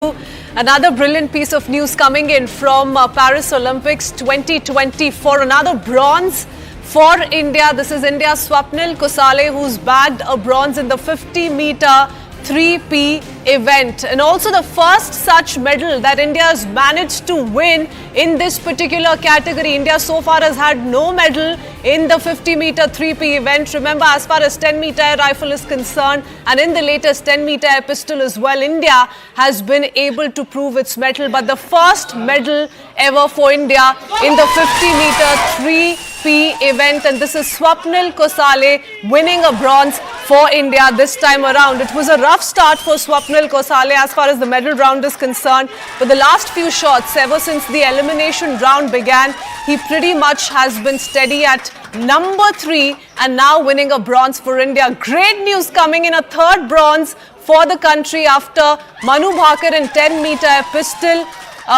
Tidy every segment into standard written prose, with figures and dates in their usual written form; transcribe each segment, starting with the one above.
Another brilliant piece of news coming in from Paris Olympics 2024. Another bronze for India. This is India's Swapnil Kusale, who's bagged a bronze in the 50-meter 3P event, and also the first such medal that India has managed to win in this particular category. India so far has had no medal in the 50-meter 3P event. Remember, as far as 10-meter air rifle is concerned, and in the latest 10-meter air pistol as well, India has been able to prove its mettle. But the first medal ever for India in the 50-meter 3P event, and this is Swapnil Kusale winning a bronze for India this time around. It was a rough start for Swapnil Kusale as far as the medal round is concerned, but the last few shots, ever since the elimination round began, he pretty much has been steady at number 3 and now winning a bronze for India. Great news coming in, a third bronze for the country after Manu Bhaker in 10-meter air pistol.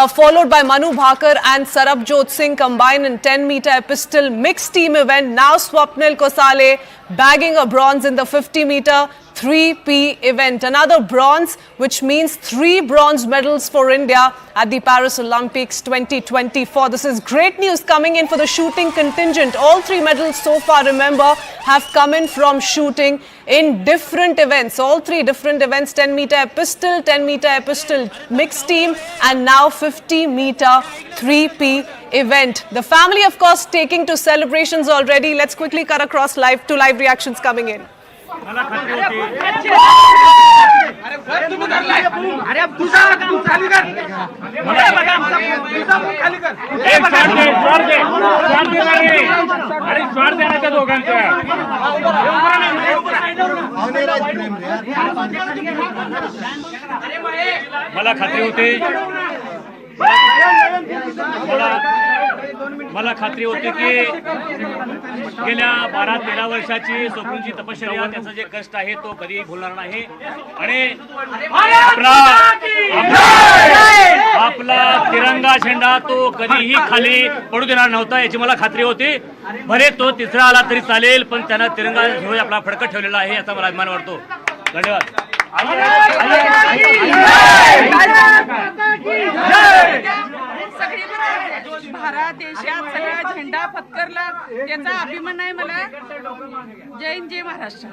Followed by Manu Bhaker and Sarabjot Singh combined in 10-meter pistol mixed team event. Now Swapnil Kusale bagging a bronze in the 50-meter 3P event. Another bronze, which means 3 bronze medals for India at the Paris Olympics 2024. This is great news coming in for the shooting contingent. All 3 medals so far, remember, have come in from shooting in different events. All 3 different events: 10-meter pistol, 10-meter pistol mixed team, and now 50-meter 3P event. The family, of course, taking to celebrations already. Let's quickly cut across live reactions coming in. मला खात्री होती अरे अब तुझा काम चालू कर अरे स्वार देण्याच्या दोघांचा मला खात्री होती मला खात्री होती की गेल्या 12-13 वर्षाची स्वप्नची तपश्चर्या, त्याचं जे कष्ट आहे तो कधी भुलणार नाही. आणि आपला तिरंगा झेंडा तो कधीही खाली पडू देणार नव्हता, याची मला खात्री होती. भले तो तिसरा आला तरी चालेल, पण त्यानं तिरंगा झेंडा आपला फडकत ठेवलेला आहे, याचा मला अभिमान वाटतो. धन्यवाद. भारत देशात सगळा झेंडा फतकरला, त्याचा अभिमान आहे मला. जय हिंद, जय महाराष्ट्र.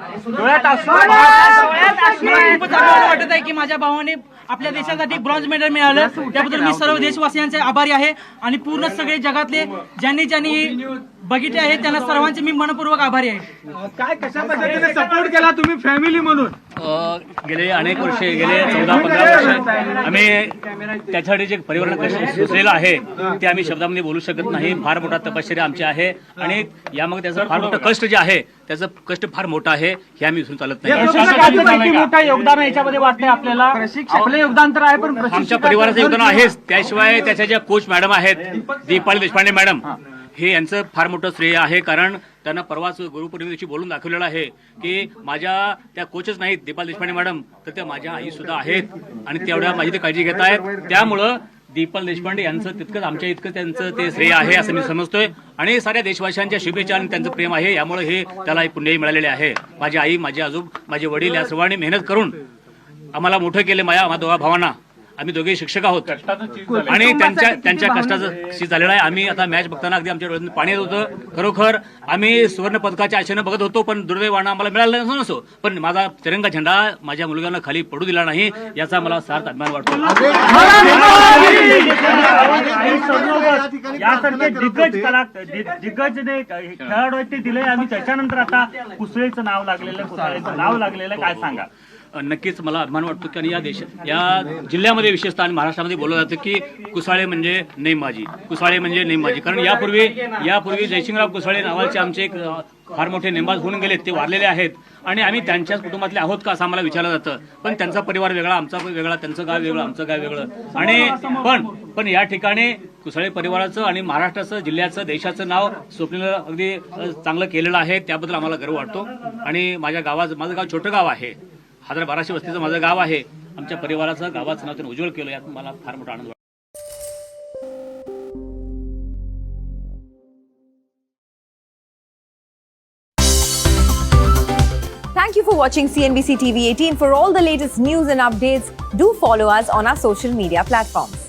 खूपच आनंद वाटत आहे की माझ्या भावाने आपल्या देशासाठी ब्रॉन्झ मेडल मिळालं. त्याबद्दल मी सर्व देशवासियांचे आभारी आहे आणि पूर्ण सगळे जगातले ज्यांनी बघितले आहे त्यांना सर्वांचे मी मनपूर्वक आभारी आहे. काय कशा पद्धतीने सपोर्ट केला तुम्ही फॅमिली म्हणून? गेले अनेक वर्षे, गेले 14-15 वर्ष आम्ही त्याच्यासाठी जे परिवाराला कष्ट सुचलेलं आहे ते आम्ही शब्दामध्ये बोलू शकत नाही. फार मोठा तपश्चर्या आमची आहे आणि यामध्ये त्याचं फार मोठं कष्ट जे आहे त्याचं कष्ट फार मोठं आहे, हे आम्ही विसरून चालत नाही. मोठं योगदान याच्यामध्ये वाटतंय आपल्याला. आपलं योगदान तर आहे, पण आमच्या परिवाराचं योगदान आहेच. त्याशिवाय त्याच्या ज्या कोच मॅडम आहेत, दीपाली देशपांडे मॅडम, हे यांचं फार मोठं श्रेय आहे. कारण त्यांना परवाच गुरुपौर्णिमेची बोलून दाखवलेलं आहे की माझ्या त्या कोचच नाहीत दीपाली देशपांडे मॅडम, तर त्या माझ्या आई सुद्धा आहेत आणि तेवढ्या माझी ते काळजी घेत आहेत. त्यामुळं दीपाल देशपांडे यांचं तितकंच आमच्या इतकं त्यांचं ते श्रेय आहे असं मी समजतोय. आणि साऱ्या देशवासियांच्या शुभेच्छा आणि त्यांचं प्रेम आहे, यामुळे हे त्याला पुण्यही मिळालेले आहे. माझी आई, माझे आजोब, माझे वडील या सर्वांनी मेहनत करून आम्हाला मोठं केले. माझ्या दोघा भावांना, आम्ही दोघे शिक्षक आहोत आणि त्यांच्या कष्टाचं चीज झालेलं आहे. आम्ही आता मॅच बघताना अगदी आमच्या डोळ्यात पाणी येत होतं. खरोखर आम्ही सुवर्ण पदकाच्या आशेनं बघत होतो, पण दुर्दैवानं आम्हाला मिळालं नसो. पण माझा तिरंगा झेंडा माझ्या मुलग्यानं खाली पडू दिला नाही, याचा मला सार्थ अभिमान वाटतो. यासारखे दिग्गज खेळाडू ते दिले आणि त्याच्यानंतर आता कुसळेचं नाव लागलेलं काय सांगा? नक्कीच मला अभिमान वाटतो की या जिल्ह्यामध्ये विशेषतः आणि महाराष्ट्रामध्ये बोललं जातं की कुसाळे म्हणजे नेमबाजी, कुसाळे म्हणजे नेमबाजी. कारण यापूर्वी जयसिंगराव कुसाळे नावाचे आमचे एक फार मोठे नेमबाज होऊन गेले, ते वारलेले आहेत आणि आम्ही त्यांच्याच कुटुंबातले आहोत का असं आम्हाला विचारलं जातं. पण त्यांचा परिवार वेगळा, आमचा वेगळा, त्यांचं गाव वेगळं, आमचं गाव वेगळं. आणि पण या ठिकाणी कुसाळे परिवाराचं आणि महाराष्ट्राचं, जिल्ह्याचं, देशाचं नाव स्वप्नील अगदी चांगलं केलेलं आहे. त्याबद्दल आम्हाला गर्व वाटतो. आणि माझं गाव छोटं गाव आहे, 1200 वस्तीचं माझं गाव आहे. आमच्या परिवाराचं, गावाचं नाव त्यांनी उज्ज्वल केलं, यात मला फार मोठा आनंद वाटतो. Thank you for watching CNBC TV 18. For all the latest news and updates, do follow us on our social media platforms.